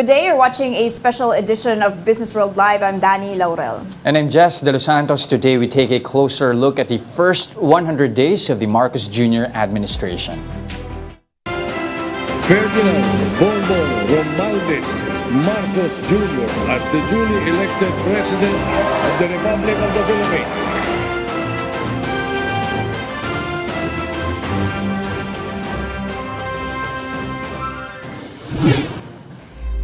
Good day, you're watching a special edition of Businessworld Live. I'm Danie, Laurel. And I'm Delos Santos. Today we take a closer look at the first 100 days of the Marcos Jr. administration. Ferdinand Bongo Romualdez Marcos Jr. as the duly elected President of the Republic of the Philippines.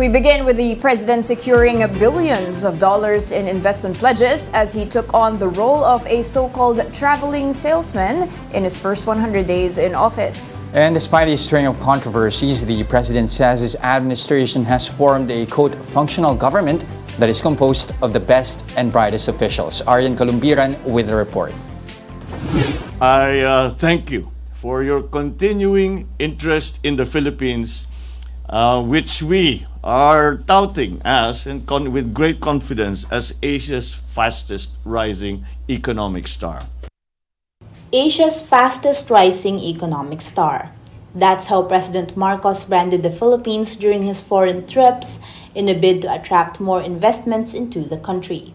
We begin with the president securing billions of dollars in investment pledges as he took on the role of a so-called traveling salesman in his first 100 days in office. And despite a string of controversies, the president says his administration has formed a, quote, functional government that is composed of the best and brightest officials. Arian Kalumbiran with the report. I thank you for your continuing interest in the Philippines, which we are touting as, and with great confidence, as Asia's fastest rising economic star. Asia's fastest rising economic star. That's how President Marcos branded the Philippines during his foreign trips in a bid to attract more investments into the country.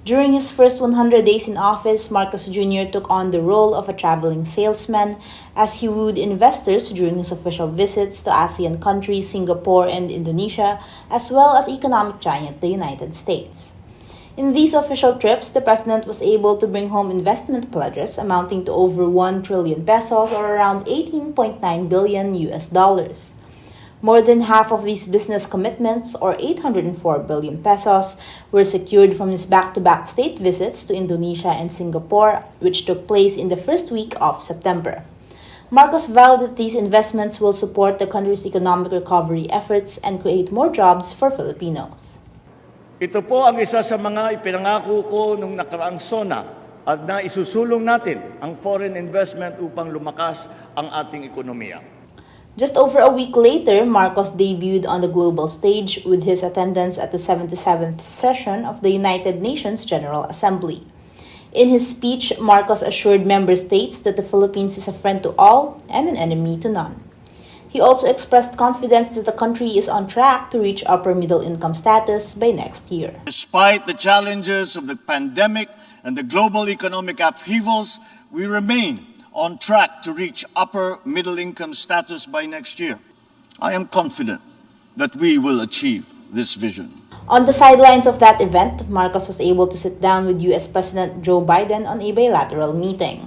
During his first 100 days in office, Marcos Jr. took on the role of a traveling salesman as he wooed investors during his official visits to ASEAN countries, Singapore, and Indonesia, as well as economic giant the United States. In these official trips, the president was able to bring home investment pledges amounting to over 1 trillion pesos or around 18.9 billion US dollars. More than half of these business commitments, or 804 billion pesos, were secured from his back-to-back state visits to Indonesia and Singapore, which took place in the first week of September. Marcos vowed that these investments will support the country's economic recovery efforts and create more jobs for Filipinos. Ito po ang isa sa mga ipinangako ko nung nakaraang SONA at na isusulong natin ang foreign investment upang lumakas ang ating ekonomiya. Just over a week later, Marcos debuted on the global stage with his attendance at the 77th session of the United Nations General Assembly. In his speech, Marcos assured member states that the Philippines is a friend to all and an enemy to none. He also expressed confidence that the country is on track to reach upper middle income status by next year. Despite the challenges of the pandemic and the global economic upheavals, we remain on track to reach upper middle income status by next year. I am confident that we will achieve this vision. On the sidelines of that event, Marcos was able to sit down with US President Joe Biden on a bilateral meeting.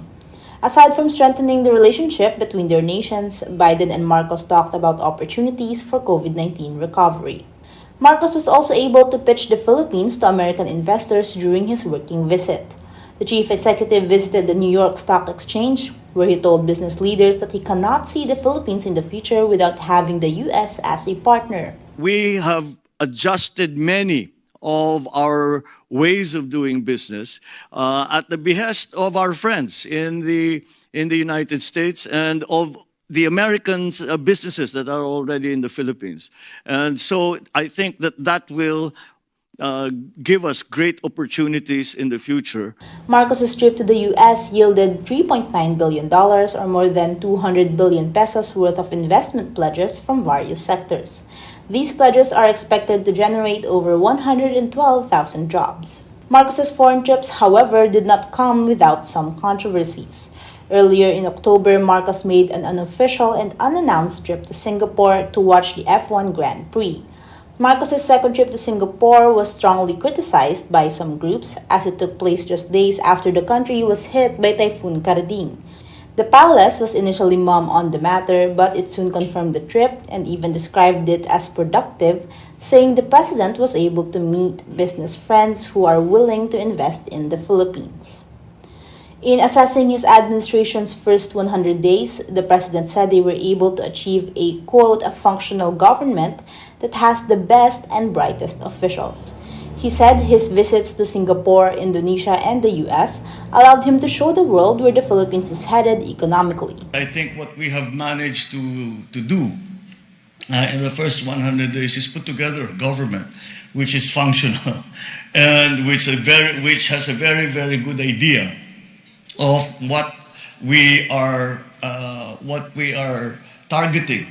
Aside from strengthening the relationship between their nations, Biden and Marcos talked about opportunities for COVID-19 recovery. Marcos was also able to pitch the Philippines to American investors during his working visit. The chief executive visited the New York Stock Exchange, where he told business leaders that he cannot see the Philippines in the future without having the U.S. as a partner. We have adjusted many of our ways of doing business at the behest of our friends in the United States and of the American businesses that are already in the Philippines. And so I think that will give us great opportunities in the future. Marcos's trip to the U.S. yielded $3.9 billion or more than 200 billion pesos worth of investment pledges from various sectors. These pledges are expected to generate over 112,000 jobs. Marcos's foreign trips, however, did not come without some controversies. Earlier in October, Marcos made an unofficial and unannounced trip to Singapore to watch the F1 Grand Prix. Marcos's second trip to Singapore was strongly criticized by some groups as it took place just days after the country was hit by Typhoon Karding. The palace was initially mum on the matter, but it soon confirmed the trip and even described it as productive, saying the president was able to meet business friends who are willing to invest in the Philippines. In assessing his administration's first 100 days, the president said they were able to achieve a, quote, a functional government that has the best and brightest officials. He said his visits to Singapore, Indonesia, and the US allowed him to show the world where the Philippines is headed economically. I think what we have managed to do in the first 100 days is put together a government which is functional and which has a very, very good idea of what we are targeting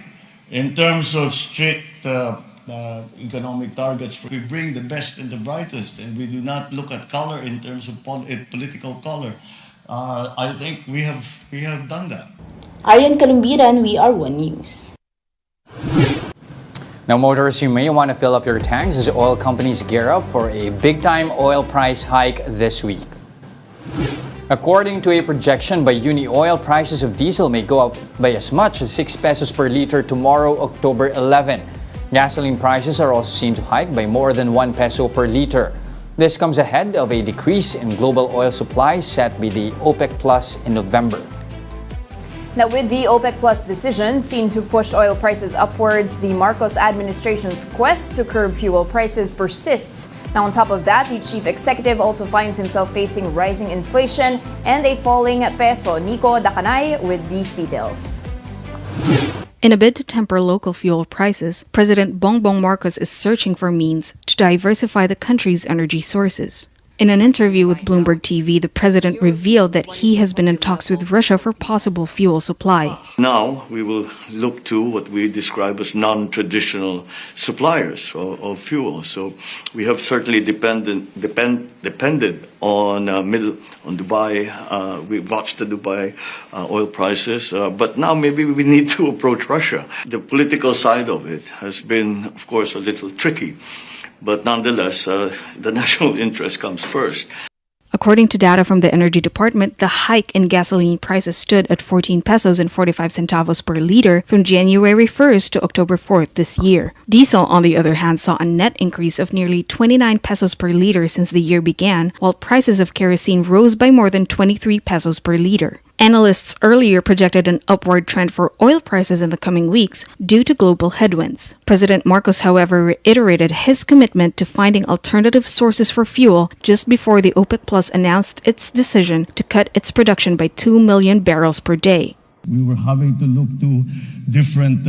in terms of strict economic targets. We bring the best and the brightest, and we do not look at color in terms of political color. I think we have done that. Aryan Kalumbiran, We Are One News. Now, motorists, you may want to fill up your tanks as oil companies gear up for a big-time oil price hike this week. According to a projection by Uni Oil, prices of diesel may go up by as much as 6 pesos per liter tomorrow, October 11. Gasoline prices are also seen to hike by more than 1 peso per liter. This comes ahead of a decrease in global oil supply set by the OPEC Plus in November. Now, with the OPEC Plus decision seen to push oil prices upwards, the Marcos administration's quest to curb fuel prices persists. Now, on top of that, the chief executive also finds himself facing rising inflation and a falling peso. Nico Dakanay with these details. In a bid to temper local fuel prices, President Bongbong Marcos is searching for means to diversify the country's energy sources. In an interview with Bloomberg TV, the president revealed that he has been in talks with Russia for possible fuel supply. Now we will look to what we describe as non-traditional suppliers of fuel. So we have certainly depended on Dubai. We watched the Dubai oil prices, but now maybe we need to approach Russia. The political side of it has been, of course, a little tricky. But nonetheless, the national interest comes first. According to data from the Energy Department, the hike in gasoline prices stood at 14 pesos and 45 centavos per liter from January 1st to October 4th this year. Diesel, on the other hand, saw a net increase of nearly 29 pesos per liter since the year began, while prices of kerosene rose by more than 23 pesos per liter. Analysts earlier projected an upward trend for oil prices in the coming weeks due to global headwinds. President Marcos, however, reiterated his commitment to finding alternative sources for fuel just before the OPEC Plus announced its decision to cut its production by 2 million barrels per day. We were having to look to different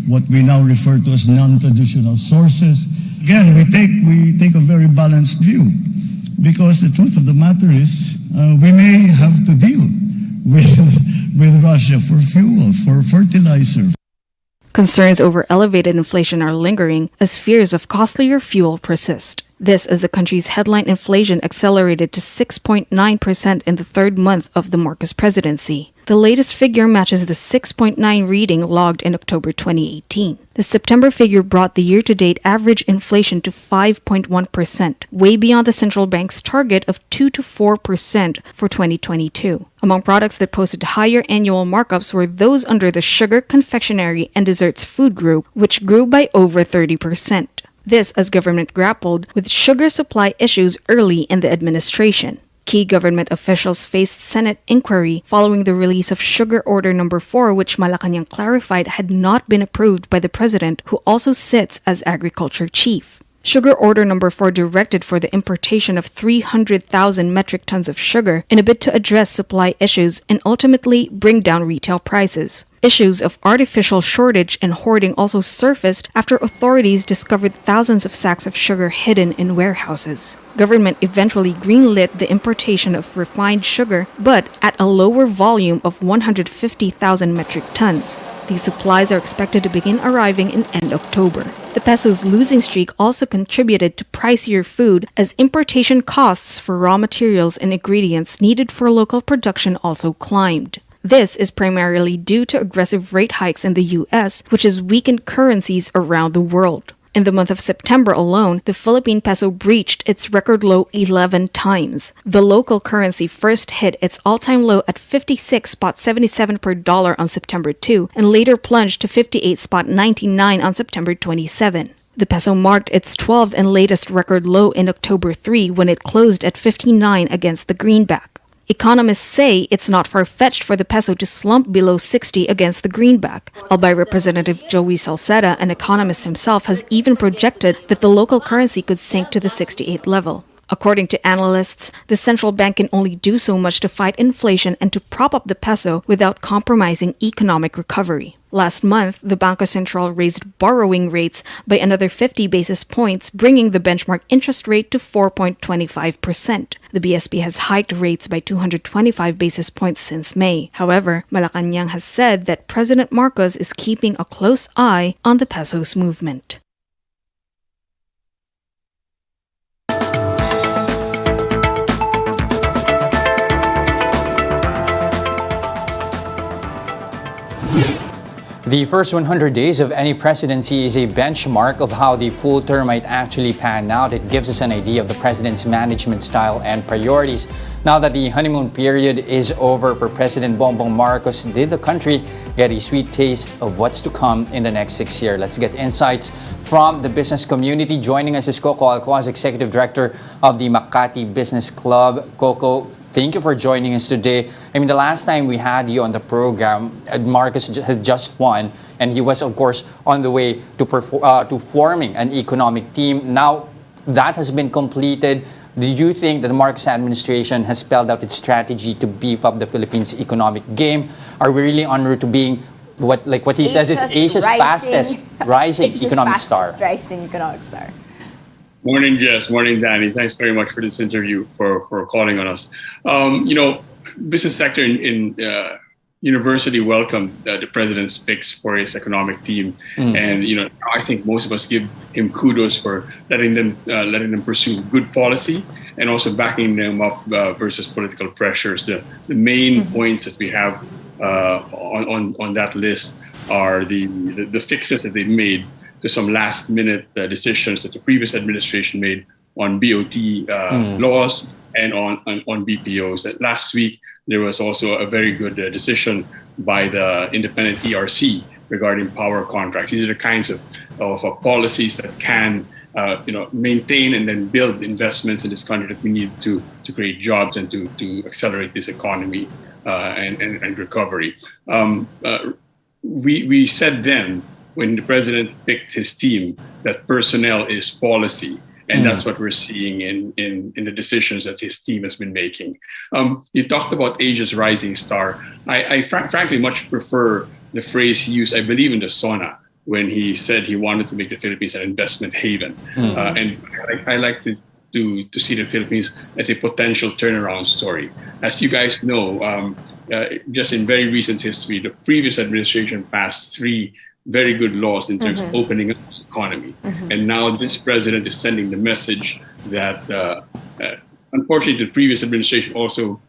what we now refer to as non-traditional sources. Again, we take a very balanced view, because the truth of the matter is we may have to deal with Russia for fuel, for fertilizer. Concerns over elevated inflation are lingering as fears of costlier fuel persist. This as the country's headline inflation accelerated to 6.9% in the third month of the Marcos presidency. The latest figure matches the 6.9 reading logged in October 2018. The September figure brought the year-to-date average inflation to 5.1%, way beyond the central bank's target of 2 to 4% for 2022. Among products that posted higher annual markups were those under the sugar, confectionery, and desserts food group, which grew by over 30%. This as government grappled with sugar supply issues early in the administration. Key government officials faced Senate inquiry following the release of Sugar Order No. 4, which Malacanang clarified had not been approved by the president, who also sits as agriculture chief. Sugar Order No. 4 directed for the importation of 300,000 metric tons of sugar in a bid to address supply issues and ultimately bring down retail prices. Issues of artificial shortage and hoarding also surfaced after authorities discovered thousands of sacks of sugar hidden in warehouses. Government eventually greenlit the importation of refined sugar, but at a lower volume of 150,000 metric tons. These supplies are expected to begin arriving in end October. The peso's losing streak also contributed to pricier food, as importation costs for raw materials and ingredients needed for local production also climbed. This is primarily due to aggressive rate hikes in the U.S., which has weakened currencies around the world. In the month of September alone, the Philippine peso breached its record low 11 times. The local currency first hit its all-time low at 56.77 per dollar on September 2 and later plunged to 58.99 on September 27. The peso marked its 12th and latest record low in October 3 when it closed at 59 against the greenback. Economists say it's not far-fetched for the peso to slump below 60 against the greenback. Albay Representative Joey Salceda, an economist himself, has even projected that the local currency could sink to the 68 level. According to analysts, the central bank can only do so much to fight inflation and to prop up the peso without compromising economic recovery. Last month, the Bangko Sentral raised borrowing rates by another 50 basis points, bringing the benchmark interest rate to 4.25%. The BSP has hiked rates by 225 basis points since May. However, Malacanang has said that President Marcos is keeping a close eye on the peso's movement. The first 100 days of any presidency is a benchmark of how the full term might actually pan out. It gives us an idea of the president's management style and priorities. Now that the honeymoon period is over for President Bongbong Marcos, did the country get a sweet taste of what's to come in the next 6 years? Let's get insights from the business community. Joining us is Coco, Alcuaz, Executive Director of the Makati Business Club. Coco, thank you for joining us today. I mean, the last time we had you on the program, Marcos had just won, and he was, of course, on the way to forming an economic team. Now, that has been completed. Do you think that the Marcos administration has spelled out its strategy to beef up the Philippines' economic game? Are we really en route to being what he says is Asia's fastest rising economic star? Morning, Jess. Morning, Danie. Thanks very much for this interview, for calling on us. Business sector in university welcomed the president's picks for his economic team, and I think most of us give him kudos for letting them pursue good policy and also backing them up versus political pressures. The main points that we have on that list are the fixes that they've made to some last-minute decisions that the previous administration made on BOT laws and on BPOs. Last week, there was also a very good decision by the independent ERC regarding power contracts. These are the kinds of policies that can maintain and then build investments in this country that we need to create jobs and to accelerate this economy and recovery. We said then, when the president picked his team, that personnel is policy. And that's what we're seeing in the decisions that his team has been making. You talked about Asia's rising star. I frankly much prefer the phrase he used, I believe, in the SONA, when he said he wanted to make the Philippines an investment haven. And I like to see the Philippines as a potential turnaround story. As you guys know, just in very recent history, the previous administration passed 3 very good laws in terms of opening up the economy. And now this president is sending the message that, unfortunately, the previous administration also,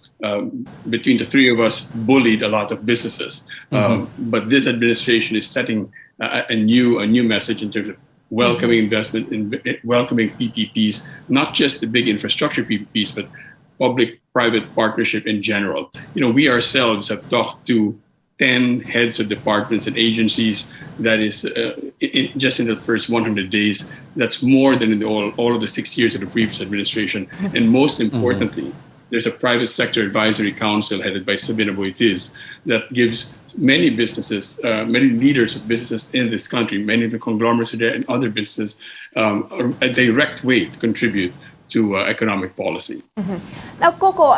between the 3 of us, bullied a lot of businesses. But this administration is setting a new message in terms of welcoming investment, welcoming PPPs, not just the big infrastructure PPPs, but public-private partnership in general. We ourselves have talked to 10 heads of departments and agencies. That is just in the first 100 days. That's more than in all of the 6 years of the previous administration. And most importantly, there's a private sector advisory council headed by Sabina Boitiz that gives many businesses, many leaders of businesses in this country, many of the conglomerates there and other businesses, a direct way to contribute to economic policy. Now, Coco,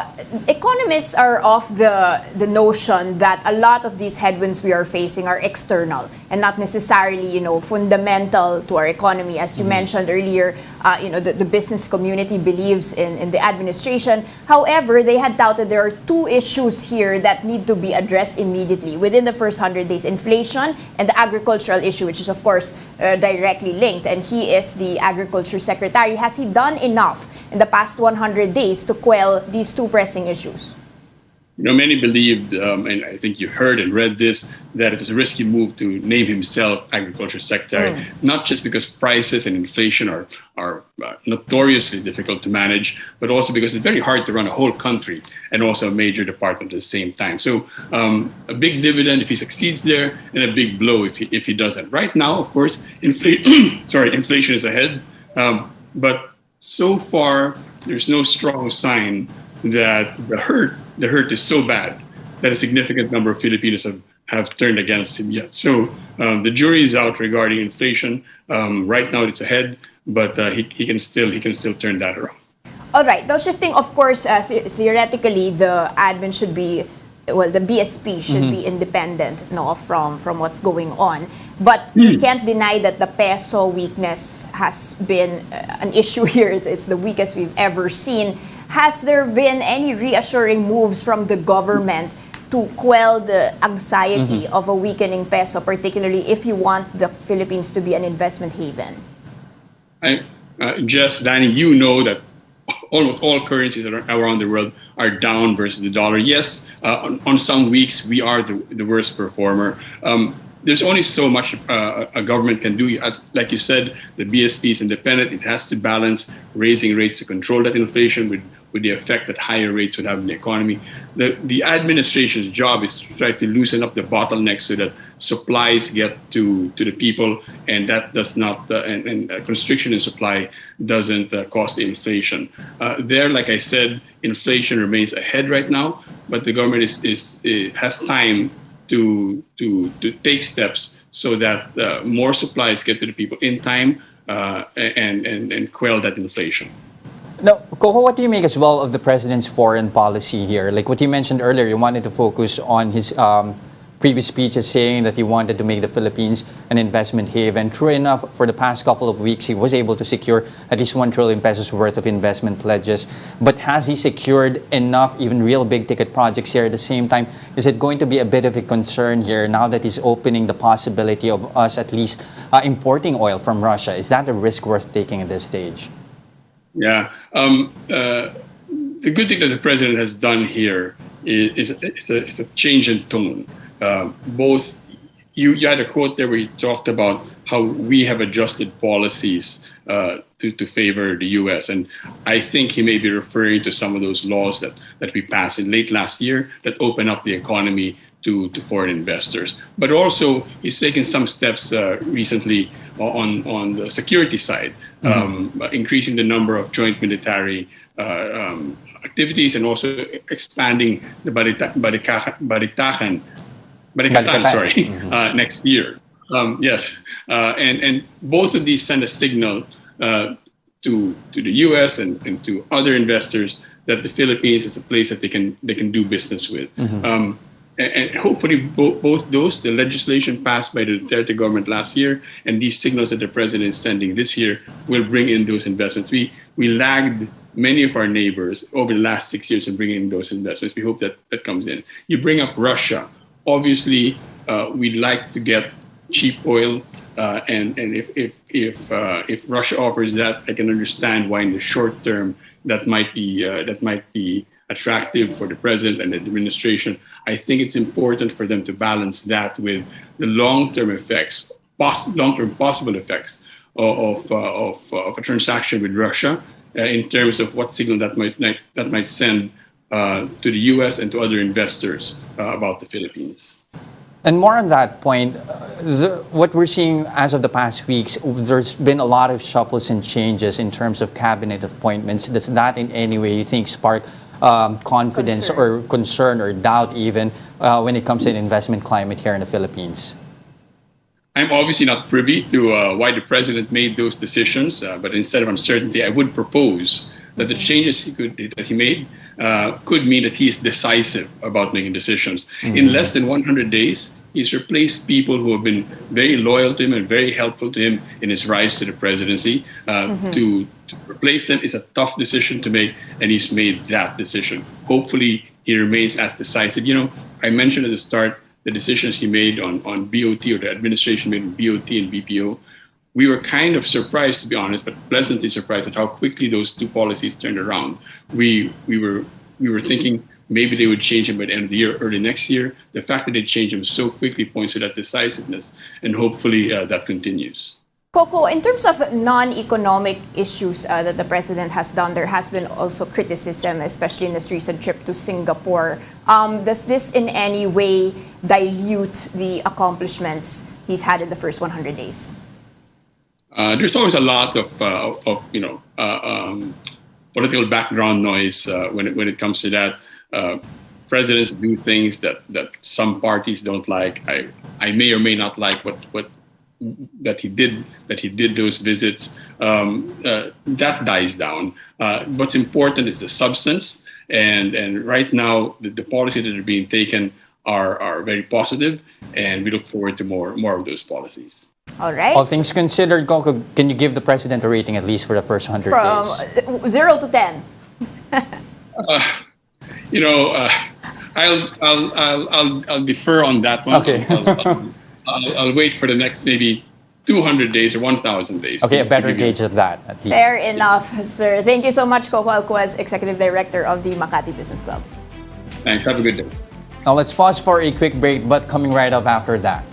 economists are of the notion that a lot of these headwinds we are facing are external and not necessarily, fundamental to our economy. As you mentioned earlier, the business community believes in the administration. However, they had touted there are 2 issues here that need to be addressed immediately within the first 100 days: inflation and the agricultural issue, which is, of course, directly linked. And he is the agriculture secretary. Has he done enough in the past 100 days to quell these 2 pressing issues? Many believed, and I think you heard and read this, that it was a risky move to name himself Agriculture Secretary, not just because prices and inflation are notoriously difficult to manage, but also because it's very hard to run a whole country and also a major department at the same time. So a big dividend if he succeeds there, and a big blow if he doesn't. Right now, of course, inflation is ahead, but so far there's no strong sign that the hurt is so bad that a significant number of Filipinos have turned against him yet. So the jury is out regarding inflation. Right now it's ahead, but he can still turn that around. All right. Now, shifting, of course, theoretically, the admin should be, well, the BSP should be independent, no, from what's going on. But we can't deny that the peso weakness has been an issue here. It's the weakest we've ever seen. Has there been any reassuring moves from the government to quell the anxiety of a weakening peso, particularly if you want the Philippines to be an investment haven? Just, Danie, you know that almost all currencies around the world are down versus the dollar. Yes, on some weeks we are the worst performer. There's only so much a government can do. Like you said, the BSP is independent. It has to balance raising rates to control that inflation with the effect that higher rates would have in the economy. The administration's job is to try to loosen up the bottlenecks so that supplies get to the people, and that does not, and constriction in supply doesn't cause the inflation. Like I said, inflation remains ahead right now, but the government has time to take steps so that more supplies get to the people in time and quell that inflation. Now, Coco, what do you make as well of the president's foreign policy here? Like what you mentioned earlier, you wanted to focus on his previous speeches saying that he wanted to make the Philippines an investment haven. True enough, for the past couple of weeks, he was able to secure at least 1 trillion pesos worth of investment pledges. But has he secured enough, even real big ticket projects here at the same time? Is it going to be a bit of a concern here now that he's opening the possibility of us at least importing oil from Russia? Is that a risk worth taking at this stage? Yeah. The good thing that the president has done here is a change in tone. Both you had a quote there where he talked about how we have adjusted policies to favor the U.S. And I think he may be referring to some of those laws that we passed in late last year that open up the economy to foreign investors. But also, he's taken some steps recently on the security side, increasing the number of joint military activities and also expanding the Balikatan, next year. Yes, and both of these send a signal to the U.S. and to other investors that the Philippines is a place that they can do business with. And hopefully both those, the legislation passed by the Duterte government last year and these signals that the president is sending this year will bring in those investments. We lagged many of our neighbors over the last 6 years in bringing in those investments. We hope that comes in. You bring up Russia. Obviously, we'd like to get cheap oil, and if Russia offers that, I can understand why in the short term that might be attractive for the president and the administration. I think it's important for them to balance that with the long-term effects, long-term possible effects of a transaction with Russia in terms of what signal that might send to the U.S. and to other investors about the Philippines. And more on that point, what we're seeing as of the past weeks, there's been a lot of shuffles and changes in terms of cabinet appointments. Does that in any way you think spark confidence or concern or doubt even when it comes to an investment climate here in the Philippines? I'm obviously not privy to why the president made those decisions, but instead of uncertainty, I would propose that the changes that he made could mean that he is decisive about making decisions. In less than 100 days, he's replaced people who have been very loyal to him and very helpful to him in his rise to the presidency. To replace them is a tough decision to make, and he's made that decision. Hopefully, he remains as decisive. You know, I mentioned at the start the decisions he made on BOT, or the administration made on BOT and BPO. We were kind of surprised, to be honest, but pleasantly surprised at how quickly those two policies turned around. We were thinking maybe they would change them by the end of the year, early next year. The fact that they changed them so quickly points to that decisiveness, and hopefully that continues. Coco, in terms of non-economic issues that the president has done, there has been also criticism, especially in this recent trip to Singapore. Does this in any way dilute the accomplishments he's had in the first 100 days? There's always a lot of political background noise when it comes to that. Presidents do things that some parties don't like. I may or may not like what did those visits, that dies down. What's important is the substance, and right now the policies that are being taken are very positive, and we look forward to more of those policies. All right. All things considered, Coco, can you give the president a rating at least for the first 100 days? From 0 to 10. I'll defer on that one. Okay. I'll wait for the next maybe 200 days or 1,000 days. Okay, a better gauge of that, at least. Fair enough, sir. Thank you so much, Coco Alcuaz, Executive Director of the Makati Business Club. Thanks. Have a good day. Now let's pause for a quick break, but coming right up after that.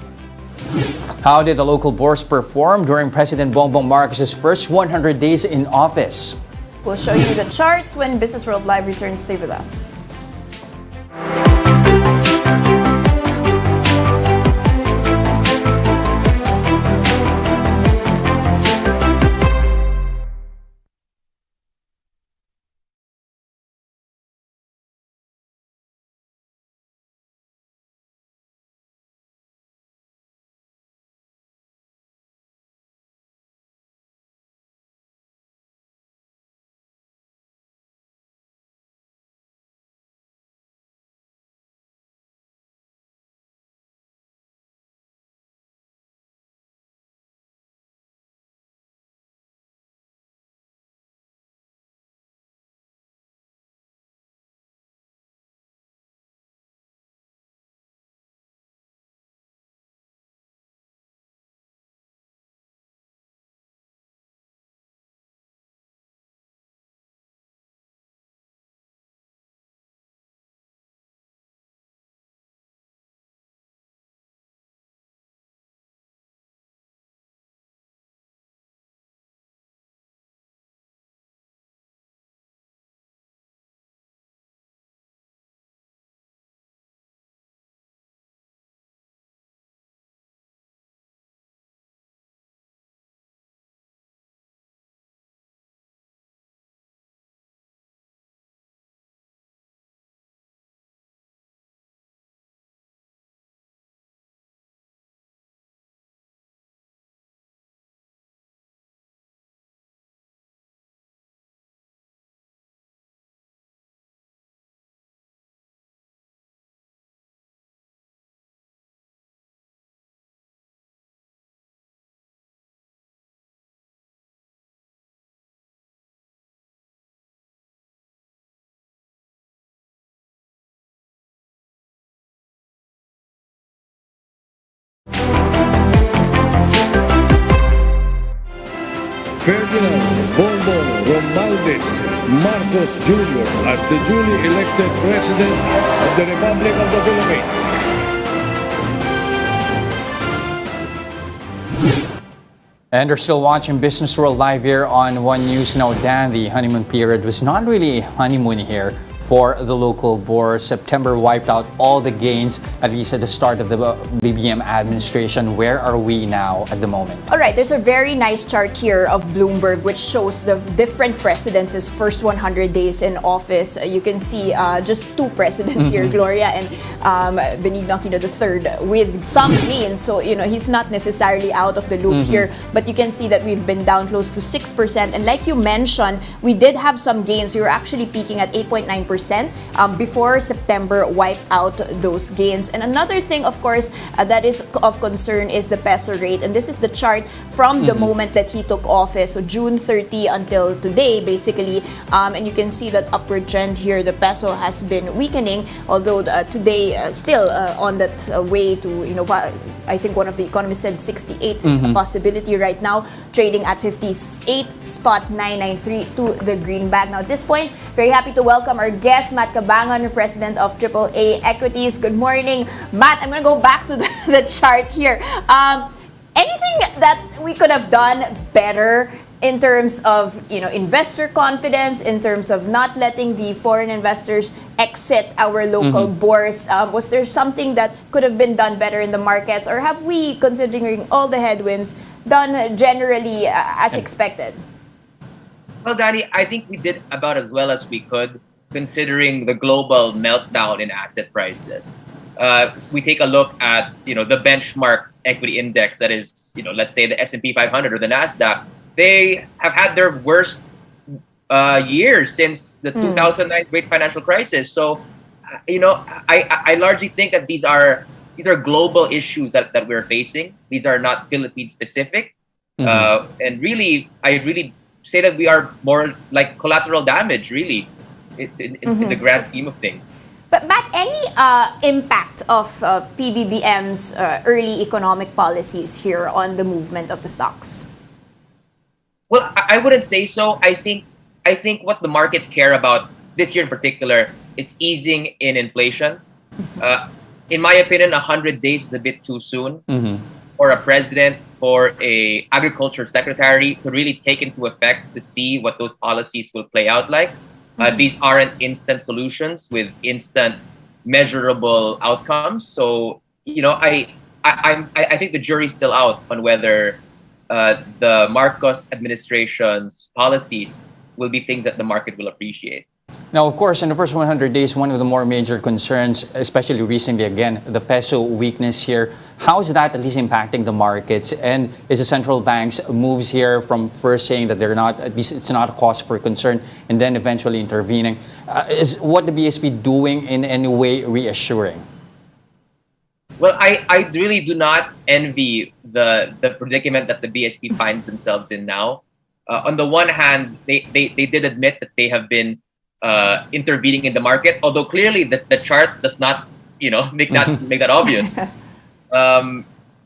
How did the local bourse perform during President Bongbong Marcos's first 100 days in office? We'll show you the charts when Businessworld Live returns. Stay with us. Ferdinand Bongbong Romualdez Marcos Jr. as the duly elected President of the Republic of the Philippines. And you're still watching Business World Live here on One News. Now, Dan, the honeymoon period was not really a honeymoon here for the local bourse. September wiped out all the gains, at least at the start of the PBBM administration. Where are we now at the moment? All right, there's a very nice chart here of Bloomberg which shows the different presidents' first 100 days in office. You can see just two presidents here, Gloria and Benigno Aquino III, with some gains. So, he's not necessarily out of the loop here, but you can see that we've been down close to 6%. And like you mentioned, we did have some gains. We were actually peaking at 8.9%. Before September wiped out those gains. And another thing, of course, that is of concern is the peso rate. And this is the chart from the moment that he took office, so June 30 until today, basically. And you can see that upward trend here. The peso has been weakening, although today still on that way to, I think one of the economists said 68 is a possibility right now, trading at 58.993 to the greenback. Now, at this point, very happy to welcome our guest, Matt Cabangon, President of AAA Equities. Good morning, Matt. I'm going to go back to the chart here. Anything that we could have done better in terms of, investor confidence, in terms of not letting the foreign investors exit our local bourse? Was there something that could have been done better in the markets, or have we, considering all the headwinds, done generally as expected? Well, Danie, I think we did about as well as we could, considering the global meltdown in asset prices. we take a look at the benchmark equity index, that is, let's say the S&P 500 or the Nasdaq, they have had their worst years since the 2009 Great Financial Crisis. So, I largely think that these are global issues that we're facing. These are not Philippine specific, and really, I really say that we are more like collateral damage, really, in the grand scheme of things. But Matt, any impact of PBBM's early economic policies here on the movement of the stocks? Well, I wouldn't say so. I think what the markets care about this year in particular is easing in inflation. In my opinion, 100 days is a bit too soon for a president, for a agriculture secretary to really take into effect to see what those policies will play out like. These aren't instant solutions with instant measurable outcomes. So, I think the jury's still out on whether the Marcos administration's policies will be things that the market will appreciate. Now, of course, in the first 100 days, one of the more major concerns, especially recently, again, the peso weakness here. How is that at least impacting the markets? And is the central bank's moves here from first saying that they're not, at least it's not a cause for concern, and then eventually intervening, is what the BSP doing in any way reassuring? Well, I really do not envy the predicament that the BSP finds themselves in now. On the one hand, they did admit that they have been intervening in the market, although clearly the chart does not, make that obvious.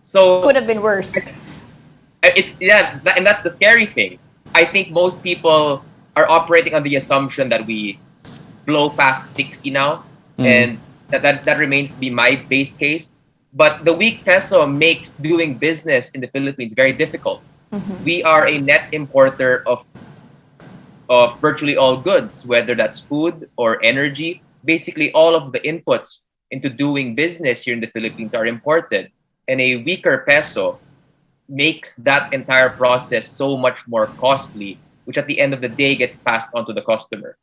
So Could have been worse. And that's the scary thing. I think most people are operating on the assumption that we blow past 60 now, and that remains to be my base case. But the weak peso makes doing business in the Philippines very difficult. We are a net importer of virtually all goods, whether that's food or energy. Basically, all of the inputs into doing business here in the Philippines are imported. And a weaker peso makes that entire process so much more costly, which at the end of the day gets passed on to the customer.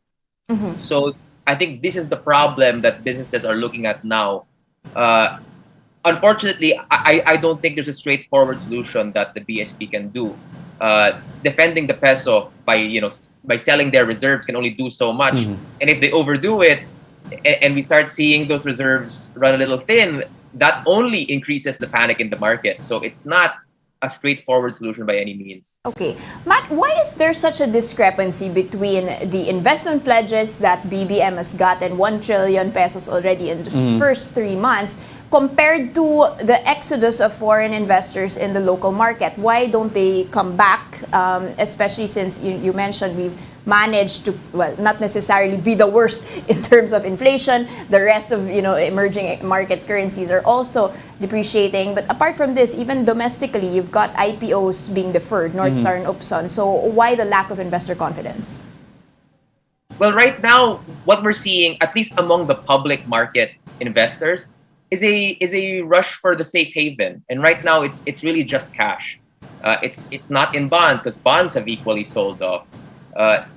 So I think this is the problem that businesses are looking at now. Unfortunately, I don't think there's a straightforward solution that the BSP can do. Defending the peso by selling their reserves can only do so much. And if they overdo it and we start seeing those reserves run a little thin, that only increases the panic in the market. So it's not a straightforward solution by any means. Okay. Matt, why is there such a discrepancy between the investment pledges that BBM has gotten 1 trillion pesos already in the first 3 months compared to the exodus of foreign investors in the local market? Why don't they come back, especially since you mentioned we've managed to, well, not necessarily be the worst in terms of inflation. The rest of, emerging market currencies are also depreciating. But apart from this, even domestically, you've got IPOs being deferred, North Star and Upson. So why the lack of investor confidence? Well, right now, what we're seeing, at least among the public market investors, is a rush for the safe haven, and right now it's really just cash. It's not in bonds because bonds have equally sold off.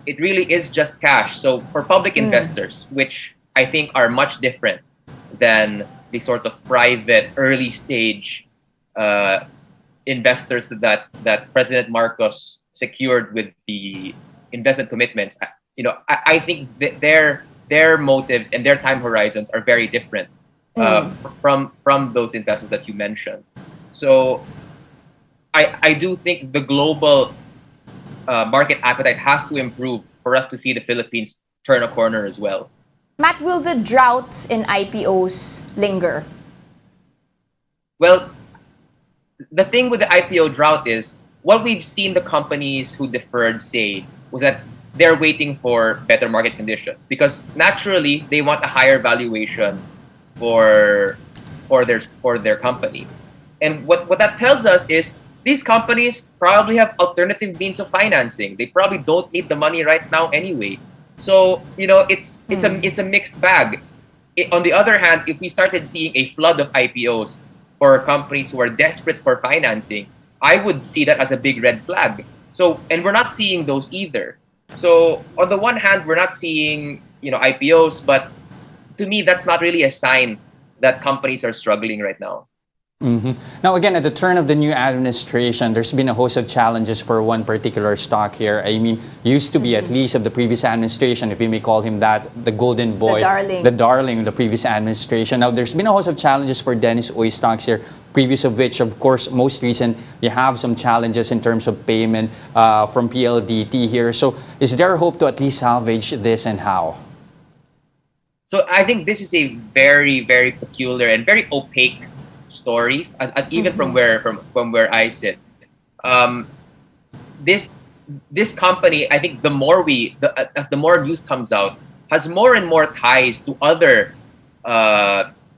It really is just cash. So for public investors, which I think are much different than the sort of private early stage investors that President Marcos secured with the investment commitments, I think that their motives and their time horizons are very different. From those investors that you mentioned. So I do think the global market appetite has to improve for us to see the Philippines turn a corner as well. Matt, will the drought in IPOs linger? Well, the thing with the IPO drought is what we've seen the companies who deferred say was that they're waiting for better market conditions because naturally they want a higher valuation for their company. And what that tells us is these companies probably have alternative means of financing. They probably don't need the money right now anyway. So, it's a mixed bag. On the other hand, if we started seeing a flood of IPOs for companies who are desperate for financing, I would see that as a big red flag. So, and we're not seeing those either. So, on the one hand, we're not seeing, IPOs, but to me, that's not really a sign that companies are struggling right now. Now, again, at the turn of the new administration, there's been a host of challenges for one particular stock here. I mean, used to be at least of the previous administration, if we may call him that, the golden boy, the darling of the previous administration. Now, there's been a host of challenges for Dennis Uy stocks here, previous of which, of course, most recent, we have some challenges in terms of payment from PLDT here. So, is there hope to at least salvage this, and how? So, I think this is a very, very peculiar and very opaque story, and even from where I sit. This company, I think, as the more news comes out, has more and more ties to other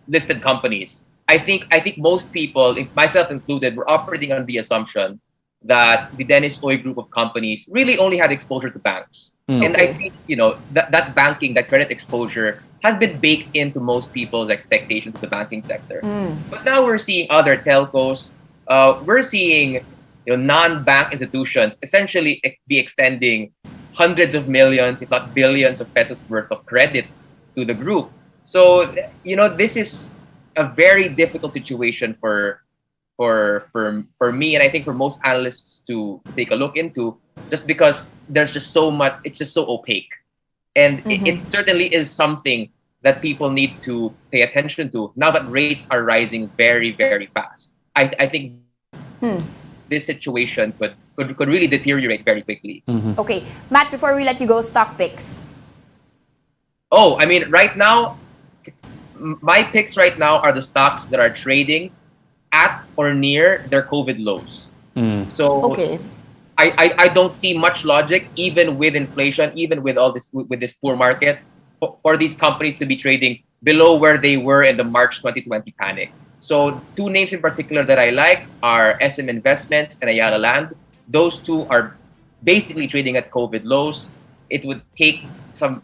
listed companies. I think most people, myself included, were operating on the assumption that the Dennis Uy group of companies really only had exposure to banks. And I think, that banking, that credit exposure has been baked into most people's expectations of the banking sector. But now we're seeing other telcos, we're seeing non-bank institutions essentially be extending hundreds of millions, if not billions of pesos worth of credit to the group. So, this is a very difficult situation for me, and I think for most analysts to take a look into, just because there's just so much, it's just so opaque. And it certainly is something that people need to pay attention to now that rates are rising very, very fast. I think this situation could really deteriorate very quickly. Okay, Matt, before we let you go, stock picks. Oh, I mean, right now, my picks right now are the stocks that are trading at or near their COVID lows. So I don't see much logic, even with inflation, even with all this, with this poor market, for these companies to be trading below where they were in the March 2020 panic. So two names in particular that I like are SM Investments and Ayala Land. Those two are basically trading at COVID lows. It would take something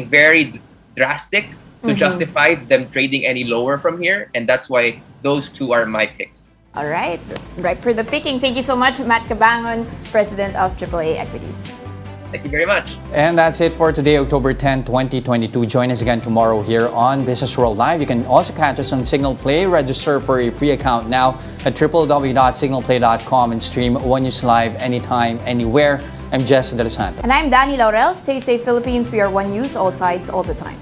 very drastic to justify them trading any lower from here. And that's why those two are my picks. All right. Right for the picking. Thank you so much, Matt Cabangon, President of AAA Equities. Thank you very much. And that's it for today, October 10, 2022. Join us again tomorrow here on Businessworld Live. You can also catch us on Signal Play. Register for a free account now at www.signalplay.com and stream One News Live anytime, anywhere. I'm Jess Delos. And I'm Danie, Laurel. Stay safe, Philippines. We are One News, all sides, all the time.